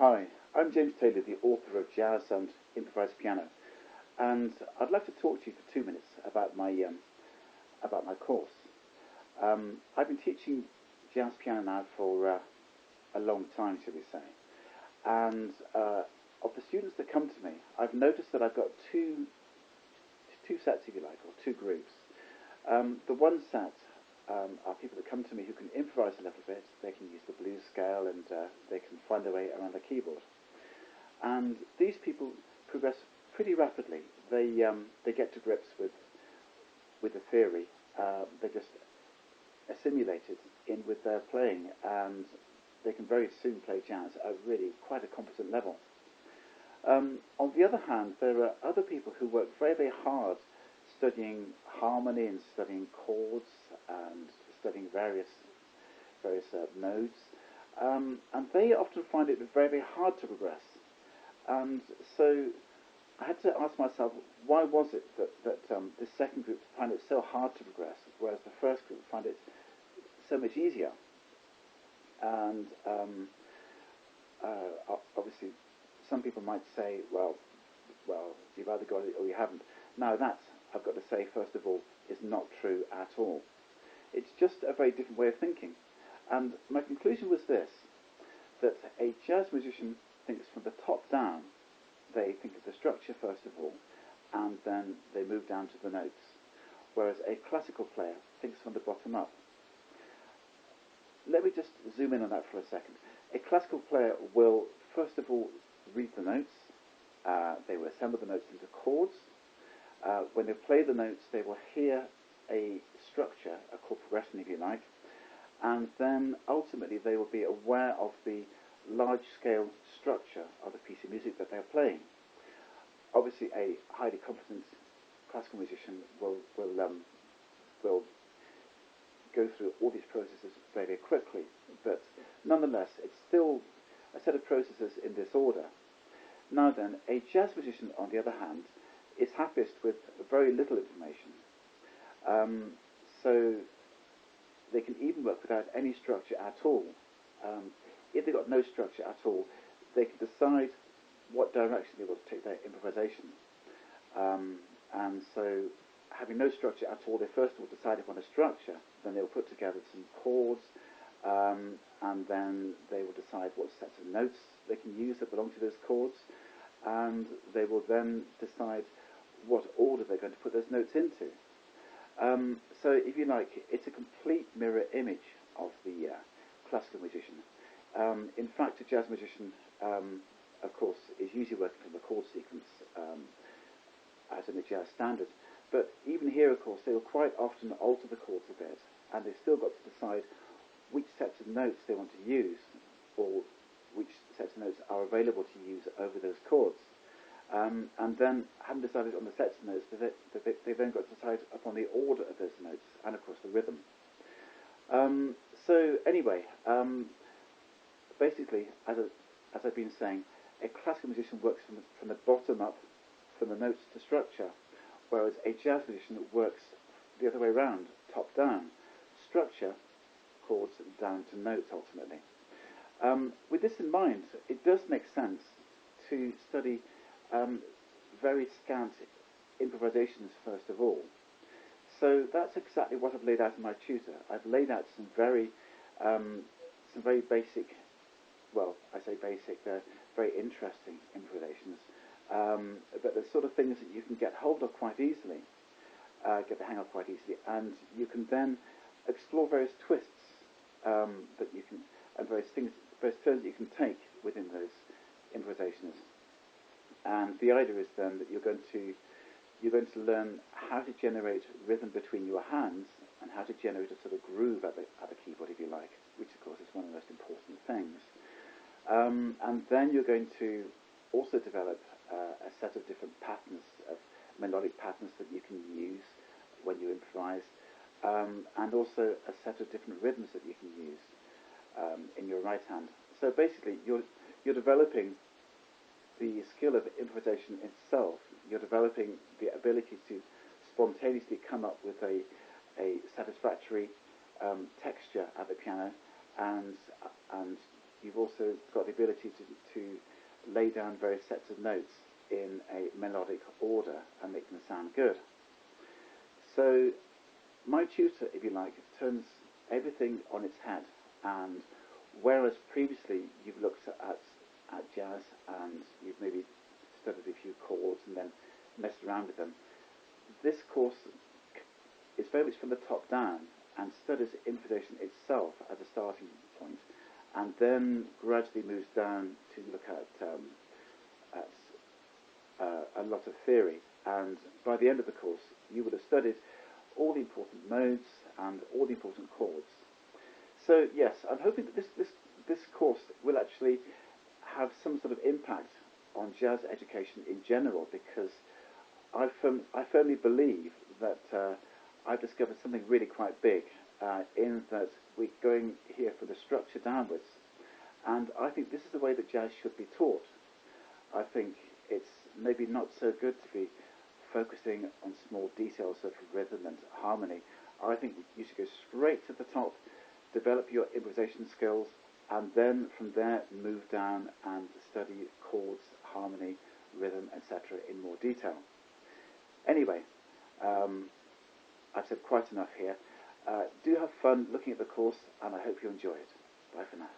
Hi, I'm James Taylor, the author of Jazz and Improvised Piano, and I'd like to talk to you for 2 minutes about my course. I've been teaching jazz piano now for a long time, shall we say, and of the students that come to me, I've noticed that I've got two sets, if you like, or two groups. The one set are people that come to me who can improvise a little bit. They can use the blues scale and they can find their way around the keyboard. And these people progress pretty rapidly. They get to grips with the theory. They just assimilate it in with their playing, and they can very soon play jazz at really quite a competent level. On the other hand, there are other people who work very, very hard studying harmony and studying chords and studying various notes, and they often find it very, very hard to progress. And so I had to ask myself, why was it that this second group found it so hard to progress, whereas the first group found it so much easier? And obviously, some people might say, well, you've either got it or you haven't. Now that, I've got to say, first of all, is not true at all. It's just a very different way of thinking. And my conclusion was this, that a jazz musician thinks from the top down. They think of the structure first of all, and then they move down to the notes. Whereas a classical player thinks from the bottom up. Let me just zoom in on that for a second. A classical player will, first of all, read the notes. They will assemble the notes into chords. When they play the notes, they will hear a structure, a chord progression, if you like, and then ultimately they will be aware of the large-scale structure of the piece of music that they're playing. Obviously, a highly competent classical musician will go through all these processes very, very quickly, but nonetheless, it's still a set of processes in this order. Now then, a jazz musician, on the other hand, is happiest with very little information. So they can even work without any structure at all. If they've got no structure at all, they can decide what direction they want to take their improvisation. And so, having no structure at all, they first of all decide upon a structure, then they'll put together some chords, and then they will decide what sets of notes they can use that belong to those chords, and they will then decide what order they're going to put those notes into. So, if you like, it's a complete mirror image of the classical musician. In fact, a jazz musician, of course, is usually working from the chord sequence, as in the jazz standard. But even here, of course, they will quite often alter the chords a bit, and they've still got to decide which sets of notes they want to use, or which sets of notes are available to use over those chords. And then, having decided on the sets of notes, they've then got to decide upon the order of those notes, and of course the rhythm. So anyway, basically, as I've been saying, a classical musician works from the bottom up, from the notes to structure, whereas a jazz musician works the other way around, top down, structure, chords, down to notes ultimately. With this in mind, it does make sense to study very scant improvisations first of all. So that's exactly what I've laid out in my tutor. I've laid out some very basic, well, I say basic, they're very interesting improvisations, but they're sort of things that you can get hold of quite easily, get the hang of quite easily, and you can then explore various twists that you can, and various things, various turns that you can take within those improvisations. And the idea is then that you're going to learn how to generate rhythm between your hands and how to generate a sort of groove at the keyboard, if you like, which of course is one of the most important things. And then you're going to also develop a set of different patterns, of melodic patterns that you can use when you improvise, and also a set of different rhythms that you can use in your right hand. So basically, you're developing the skill of improvisation itself. You're developing the ability to spontaneously come up with a satisfactory texture at the piano, and you've also got the ability to lay down various sets of notes in a melodic order and make them sound good. So my tutor, if you like, turns everything on its head, and whereas previously you've looked at jazz and you've maybe studied a few chords and then messed around with them, this course is very much from the top down and studies improvisation itself as a starting point, and then gradually moves down to look at a lot of theory. And by the end of the course, you would have studied all the important modes and all the important chords. So yes, I'm hoping that this course will actually have some sort of impact on jazz education in general, because I firmly believe that I've discovered something really quite big in that we're going here from the structure downwards, and I think this is the way that jazz should be taught. I think it's maybe not so good to be focusing on small details of rhythm and harmony. I think you should go straight to the top, develop your improvisation skills, and then from there move down and study chords, harmony, rhythm, etc. in more detail. Anyway, I've said quite enough here. Do have fun looking at the course, and I hope you enjoy it. Bye for now.